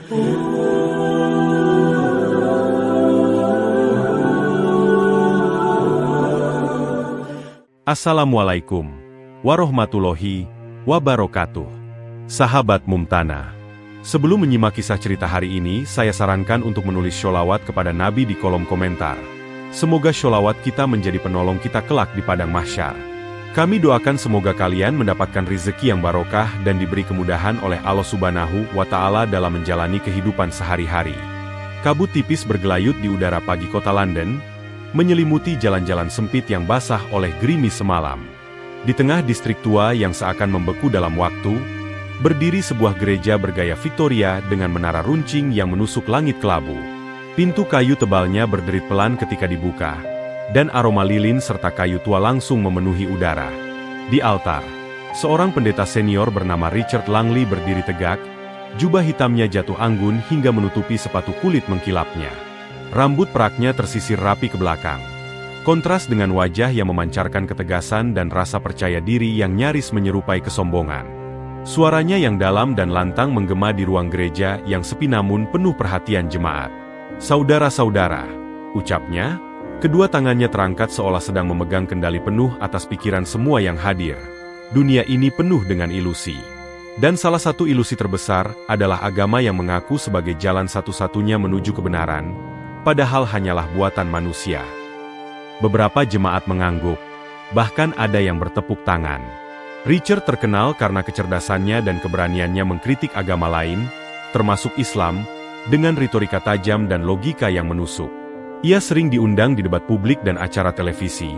Assalamualaikum warahmatullahi wabarakatuh. Sahabat Mumtana, sebelum menyimak kisah cerita hari ini, saya sarankan untuk menulis sholawat kepada Nabi di kolom komentar. Semoga sholawat kita menjadi penolong kita kelak di padang mahsyar. Kami doakan semoga kalian mendapatkan rezeki yang barokah dan diberi kemudahan oleh Allah Subhanahu wa Ta'ala dalam menjalani kehidupan sehari-hari. Kabut tipis bergelayut di udara pagi kota London, menyelimuti jalan-jalan sempit yang basah oleh gerimis semalam. Di tengah distrik tua yang seakan membeku dalam waktu, berdiri sebuah gereja bergaya Victoria dengan menara runcing yang menusuk langit kelabu. Pintu kayu tebalnya berderit pelan ketika dibuka, dan aroma lilin serta kayu tua langsung memenuhi udara. Di altar, seorang pendeta senior bernama Richard Langley berdiri tegak, jubah hitamnya jatuh anggun hingga menutupi sepatu kulit mengkilapnya. Rambut peraknya tersisir rapi ke belakang. Kontras dengan wajah yang memancarkan ketegasan dan rasa percaya diri yang nyaris menyerupai kesombongan. Suaranya yang dalam dan lantang menggema di ruang gereja yang sepi namun penuh perhatian jemaat. "Saudara-saudara," ucapnya, kedua tangannya terangkat seolah sedang memegang kendali penuh atas pikiran semua yang hadir. Dunia ini penuh dengan ilusi. Dan salah satu ilusi terbesar adalah agama yang mengaku sebagai jalan satu-satunya menuju kebenaran, padahal hanyalah buatan manusia. Beberapa jemaat mengangguk, bahkan ada yang bertepuk tangan. Richard terkenal karena kecerdasannya dan keberaniannya mengkritik agama lain, termasuk Islam, dengan retorika tajam dan logika yang menusuk. Ia sering diundang di debat publik dan acara televisi,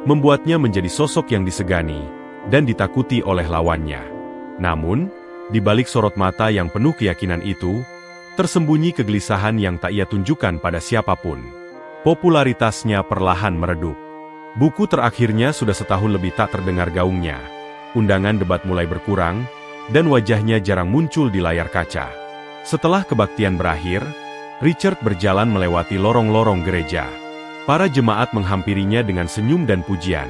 membuatnya menjadi sosok yang disegani dan ditakuti oleh lawannya. Namun, di balik sorot mata yang penuh keyakinan itu, tersembunyi kegelisahan yang tak ia tunjukkan pada siapapun. Popularitasnya perlahan meredup. Buku terakhirnya sudah setahun lebih tak terdengar gaungnya. Undangan debat mulai berkurang, dan wajahnya jarang muncul di layar kaca. Setelah kebaktian berakhir, Richard berjalan melewati lorong-lorong gereja. Para jemaat menghampirinya dengan senyum dan pujian.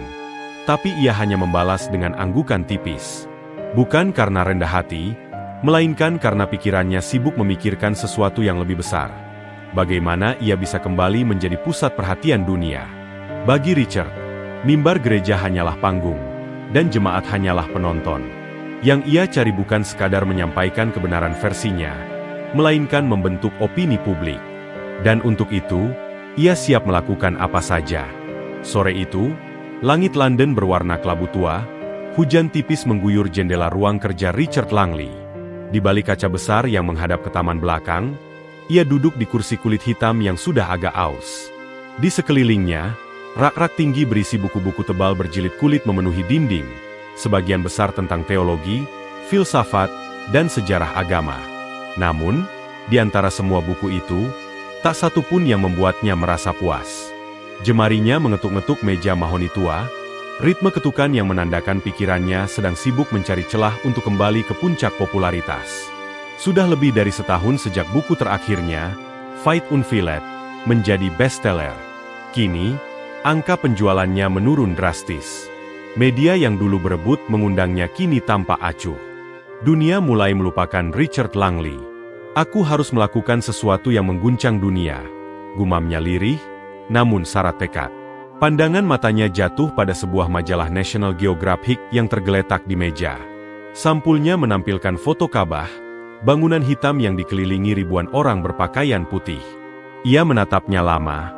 Tapi ia hanya membalas dengan anggukan tipis. Bukan karena rendah hati, melainkan karena pikirannya sibuk memikirkan sesuatu yang lebih besar. Bagaimana ia bisa kembali menjadi pusat perhatian dunia. Bagi Richard, mimbar gereja hanyalah panggung, dan jemaat hanyalah penonton. Yang ia cari bukan sekadar menyampaikan kebenaran versinya, melainkan membentuk opini publik. Dan untuk itu, ia siap melakukan apa saja. Sore itu, langit London berwarna kelabu tua, hujan tipis mengguyur jendela ruang kerja Richard Langley. Di balik kaca besar yang menghadap ke taman belakang, ia duduk di kursi kulit hitam yang sudah agak aus. Di sekelilingnya, rak-rak tinggi berisi buku-buku tebal berjilid kulit memenuhi dinding, sebagian besar tentang teologi, filsafat, dan sejarah agama. Namun, di antara semua buku itu, tak satu pun yang membuatnya merasa puas. Jemarinya mengetuk-ngetuk meja mahoni tua, ritme ketukan yang menandakan pikirannya sedang sibuk mencari celah untuk kembali ke puncak popularitas. Sudah lebih dari setahun sejak buku terakhirnya, Fight Unveiled, menjadi bestseller. Kini, angka penjualannya menurun drastis. Media yang dulu berebut mengundangnya kini tampak acuh. Dunia mulai melupakan Richard Langley. "Aku harus melakukan sesuatu yang mengguncang dunia," gumamnya lirih, namun syarat tekad. Pandangan matanya jatuh pada sebuah majalah National Geographic yang tergeletak di meja. Sampulnya menampilkan foto Ka'bah, bangunan hitam yang dikelilingi ribuan orang berpakaian putih. Ia menatapnya lama,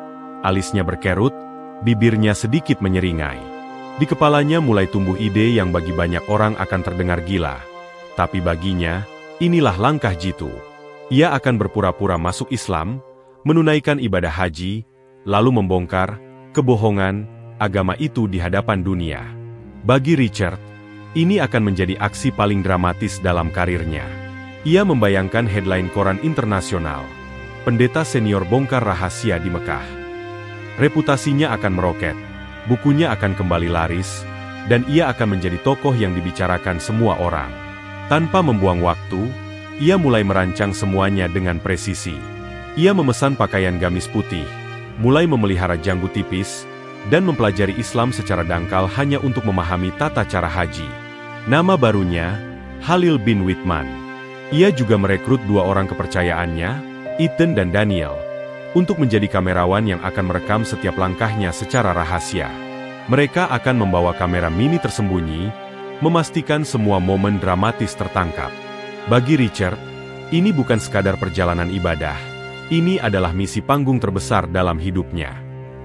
alisnya berkerut, bibirnya sedikit menyeringai. Di kepalanya mulai tumbuh ide yang bagi banyak orang akan terdengar gila. Tapi baginya, inilah langkah jitu. Ia akan berpura-pura masuk Islam, menunaikan ibadah haji, lalu membongkar kebohongan agama itu di hadapan dunia. Bagi Richard, ini akan menjadi aksi paling dramatis dalam karirnya. Ia membayangkan headline koran internasional. Pendeta senior bongkar rahasia di Mekah. Reputasinya akan meroket, bukunya akan kembali laris, dan ia akan menjadi tokoh yang dibicarakan semua orang. Tanpa membuang waktu, ia mulai merancang semuanya dengan presisi. Ia memesan pakaian gamis putih, mulai memelihara janggut tipis, dan mempelajari Islam secara dangkal hanya untuk memahami tata cara haji. Nama barunya, Khalil bin Whitman. Ia juga merekrut 2 orang kepercayaannya, Ethan dan Daniel, untuk menjadi kamerawan yang akan merekam setiap langkahnya secara rahasia. Mereka akan membawa kamera mini tersembunyi, memastikan semua momen dramatis tertangkap. Bagi Richard, ini bukan sekadar perjalanan ibadah. Ini adalah misi panggung terbesar dalam hidupnya.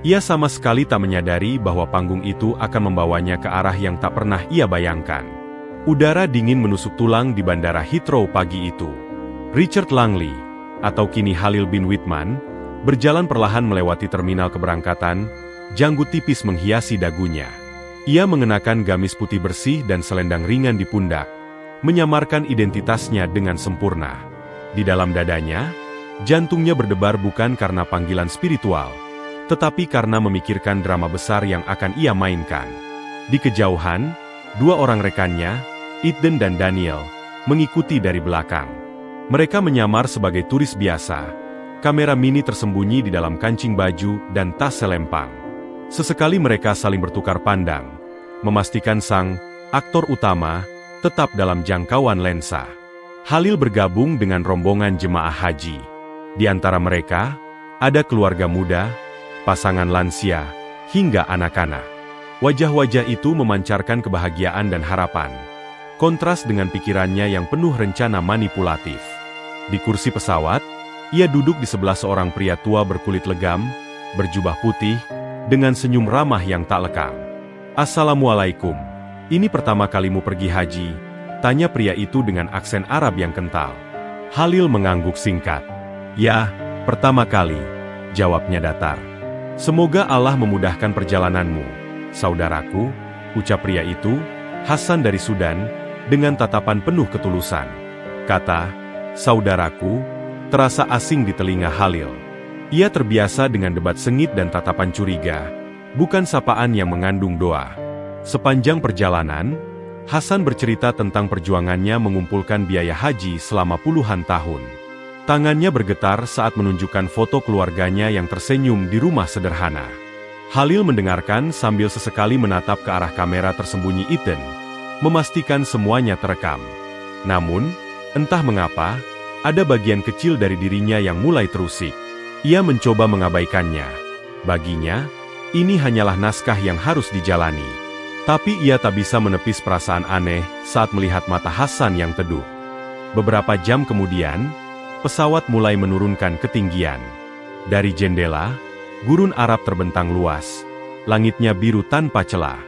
Ia sama sekali tak menyadari bahwa panggung itu akan membawanya ke arah yang tak pernah ia bayangkan. Udara dingin menusuk tulang di Bandara Heathrow pagi itu. Richard Langley, atau kini Khalil bin Whitman, berjalan perlahan melewati terminal keberangkatan, janggut tipis menghiasi dagunya. Ia mengenakan gamis putih bersih dan selendang ringan di pundak, menyamarkan identitasnya dengan sempurna. Di dalam dadanya, jantungnya berdebar bukan karena panggilan spiritual, tetapi karena memikirkan drama besar yang akan ia mainkan. Di kejauhan, 2 orang rekannya, Ethan dan Daniel, mengikuti dari belakang. Mereka menyamar sebagai turis biasa, kamera mini tersembunyi di dalam kancing baju dan tas selempang. Sesekali mereka saling bertukar pandang, memastikan sang aktor utama tetap dalam jangkauan lensa. Khalil bergabung dengan rombongan jemaah haji. Di antara mereka, ada keluarga muda, pasangan lansia, hingga anak-anak. Wajah-wajah itu memancarkan kebahagiaan dan harapan, kontras dengan pikirannya yang penuh rencana manipulatif. Di kursi pesawat, ia duduk di sebelah seorang pria tua berkulit legam, berjubah putih, dengan senyum ramah yang tak lekang. "Assalamualaikum, ini pertama kalimu pergi haji?" tanya pria itu dengan aksen Arab yang kental. Khalil mengangguk singkat. "Ya, pertama kali," jawabnya datar. "Semoga Allah memudahkan perjalananmu, saudaraku," ucap pria itu, Hasan dari Sudan, dengan tatapan penuh ketulusan. Kata "saudaraku" terasa asing di telinga Khalil. Ia terbiasa dengan debat sengit dan tatapan curiga, bukan sapaan yang mengandung doa. Sepanjang perjalanan, Hasan bercerita tentang perjuangannya mengumpulkan biaya haji selama puluhan tahun. Tangannya bergetar saat menunjukkan foto keluarganya yang tersenyum di rumah sederhana. Khalil mendengarkan sambil sesekali menatap ke arah kamera tersembunyi Ethan, memastikan semuanya terekam. Namun, entah mengapa, ada bagian kecil dari dirinya yang mulai terusik. Ia mencoba mengabaikannya. Baginya, ini hanyalah naskah yang harus dijalani. Tapi ia tak bisa menepis perasaan aneh saat melihat mata Hasan yang teduh. Beberapa jam kemudian, pesawat mulai menurunkan ketinggian. Dari jendela, gurun Arab terbentang luas. Langitnya biru tanpa celah.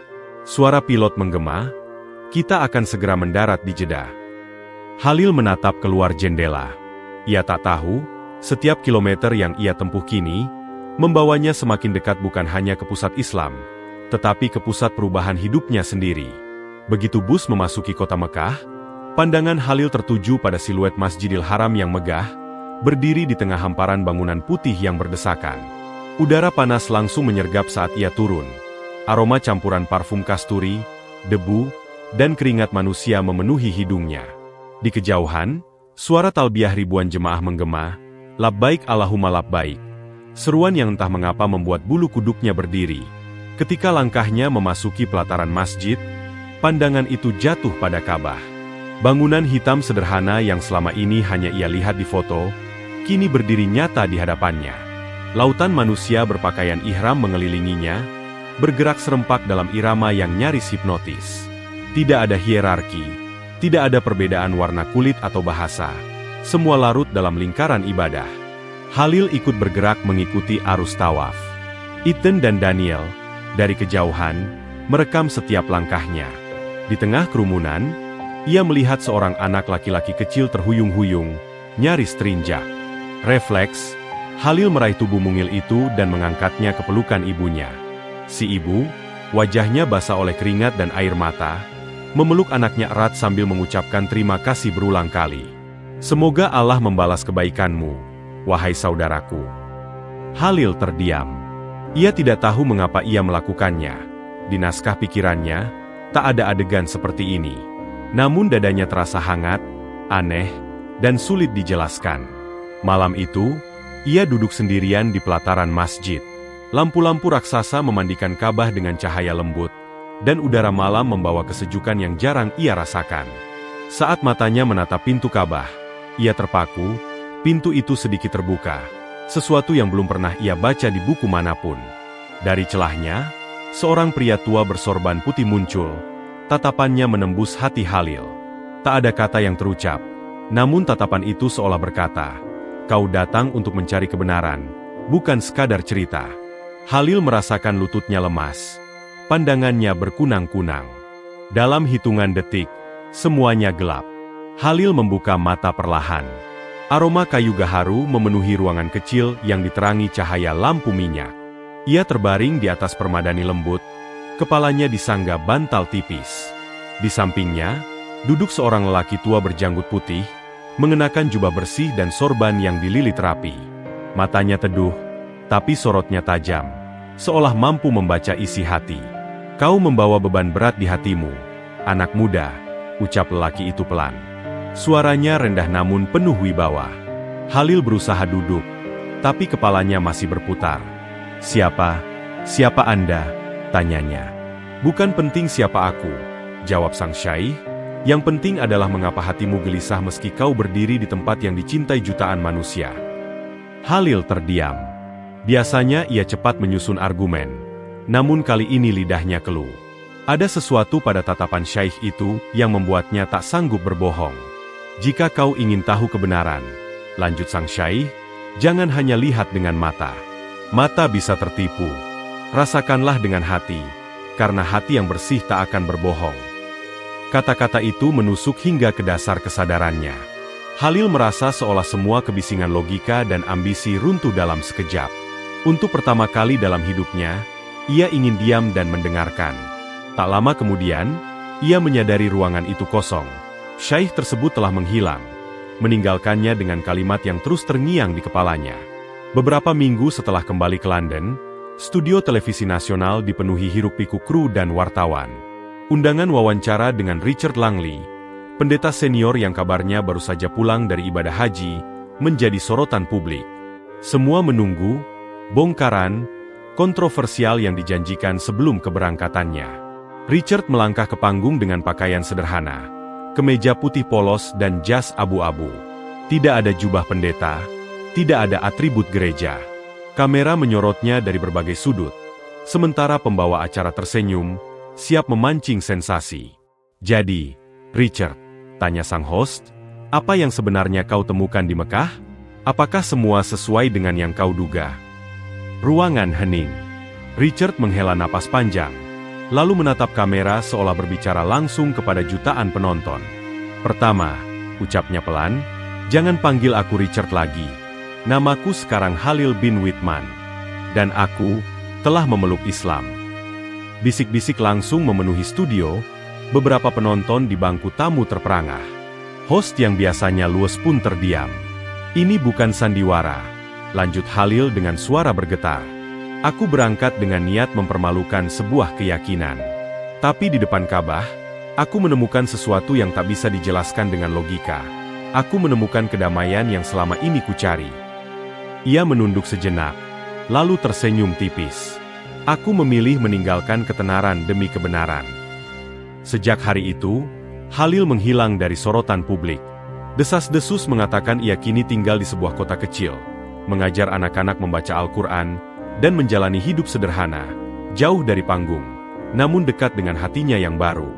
Suara pilot menggema, "Kita akan segera mendarat di Jeddah." Khalil menatap keluar jendela. Ia tak tahu, setiap kilometer yang ia tempuh kini, membawanya semakin dekat bukan hanya ke pusat Islam, tetapi ke pusat perubahan hidupnya sendiri. Begitu bus memasuki kota Mekah, pandangan Khalil tertuju pada siluet Masjidil Haram yang megah, berdiri di tengah hamparan bangunan putih yang berdesakan. Udara panas langsung menyergap saat ia turun. Aroma campuran parfum kasturi, debu, dan keringat manusia memenuhi hidungnya. Di kejauhan, suara talbiyah ribuan jemaah menggema, "Labbaik Allahumma labbaik." Seruan yang entah mengapa membuat bulu kuduknya berdiri. Ketika langkahnya memasuki pelataran masjid, pandangan itu jatuh pada Ka'bah. Bangunan hitam sederhana yang selama ini hanya ia lihat di foto, kini berdiri nyata di hadapannya. Lautan manusia berpakaian ihram mengelilinginya, bergerak serempak dalam irama yang nyaris hipnotis. Tidak ada hierarki, tidak ada perbedaan warna kulit atau bahasa. Semua larut dalam lingkaran ibadah. Khalil ikut bergerak mengikuti arus tawaf. Ethan dan Daniel, dari kejauhan, merekam setiap langkahnya. Di tengah kerumunan, ia melihat seorang anak laki-laki kecil terhuyung-huyung, nyaris terinjak. Refleks, Khalil meraih tubuh mungil itu dan mengangkatnya ke pelukan ibunya. Si ibu, wajahnya basah oleh keringat dan air mata, memeluk anaknya erat sambil mengucapkan terima kasih berulang kali. "Semoga Allah membalas kebaikanmu, wahai saudaraku." Khalil terdiam. Ia tidak tahu mengapa ia melakukannya. Di naskah pikirannya, tak ada adegan seperti ini. Namun dadanya terasa hangat, aneh, dan sulit dijelaskan. Malam itu, ia duduk sendirian di pelataran masjid. Lampu-lampu raksasa memandikan Ka'bah dengan cahaya lembut, dan udara malam membawa kesejukan yang jarang ia rasakan. Saat matanya menatap pintu Ka'bah, Ia terpaku, pintu itu sedikit terbuka, sesuatu yang belum pernah ia baca di buku manapun. Dari celahnya, seorang pria tua bersorban putih muncul, tatapannya menembus hati Halil. Tak ada kata yang terucap, namun tatapan itu seolah berkata, "Kau datang untuk mencari kebenaran, bukan sekadar cerita." Halil merasakan lututnya lemas, pandangannya berkunang-kunang. Dalam hitungan detik, semuanya gelap. Halil membuka mata perlahan. Aroma kayu gaharu memenuhi ruangan kecil yang diterangi cahaya lampu minyak. Ia terbaring di atas permadani lembut, kepalanya disangga bantal tipis. Di sampingnya, duduk seorang lelaki tua berjanggut putih, mengenakan jubah bersih dan sorban yang dililit rapi. Matanya teduh, tapi sorotnya tajam, seolah mampu membaca isi hati. "Kau membawa beban berat di hatimu, anak muda," ucap lelaki itu pelan. Suaranya rendah namun penuh wibawa. Halil berusaha duduk, tapi kepalanya masih berputar. Siapa Anda?" tanyanya. "Bukan penting siapa aku," jawab sang syaikh. "Yang penting adalah mengapa hatimu gelisah meski kau berdiri di tempat yang dicintai jutaan manusia." Halil terdiam. Biasanya ia cepat menyusun argumen, namun kali ini lidahnya keluh. Ada sesuatu pada tatapan syaikh itu yang membuatnya tak sanggup berbohong. "Jika kau ingin tahu kebenaran," lanjut sang syaikh, "jangan hanya lihat dengan mata. Mata bisa tertipu. Rasakanlah dengan hati, karena hati yang bersih tak akan berbohong." Kata-kata itu menusuk hingga ke dasar kesadarannya. Halil merasa seolah semua kebisingan logika dan ambisi runtuh dalam sekejap. Untuk pertama kali dalam hidupnya, ia ingin diam dan mendengarkan. Tak lama kemudian, ia menyadari ruangan itu kosong. Syaikh tersebut telah menghilang, meninggalkannya dengan kalimat yang terus terngiang di kepalanya. Beberapa minggu setelah kembali ke London, studio televisi nasional dipenuhi hiruk-pikuk kru dan wartawan. Undangan wawancara dengan Richard Langley, pendeta senior yang kabarnya baru saja pulang dari ibadah haji, menjadi sorotan publik. Semua menunggu bongkaran kontroversial yang dijanjikan sebelum keberangkatannya. Richard melangkah ke panggung dengan pakaian sederhana, kemeja putih polos dan jas abu-abu. Tidak ada jubah pendeta, tidak ada atribut gereja. Kamera menyorotnya dari berbagai sudut, sementara pembawa acara tersenyum, siap memancing sensasi. "Jadi, Richard," tanya sang host, "apa yang sebenarnya kau temukan di Mekah? Apakah semua sesuai dengan yang kau duga?" Ruangan hening. Richard menghela napas panjang, lalu menatap kamera seolah berbicara langsung kepada jutaan penonton. "Pertama," ucapnya pelan, "jangan panggil aku Richard lagi. Namaku sekarang Halil bin Whitman. Dan aku telah memeluk Islam." Bisik-bisik langsung memenuhi studio, beberapa penonton di bangku tamu terperangah. Host yang biasanya luwes pun terdiam. "Ini bukan sandiwara," lanjut Halil dengan suara bergetar. "Aku berangkat dengan niat mempermalukan sebuah keyakinan. Tapi di depan Ka'bah, aku menemukan sesuatu yang tak bisa dijelaskan dengan logika. Aku menemukan kedamaian yang selama ini kucari." Ia menunduk sejenak, lalu tersenyum tipis. "Aku memilih meninggalkan ketenaran demi kebenaran." Sejak hari itu, Halil menghilang dari sorotan publik. Desas-desus mengatakan ia kini tinggal di sebuah kota kecil, mengajar anak-anak membaca Al-Quran, dan menjalani hidup sederhana, jauh dari panggung, namun dekat dengan hatinya yang baru.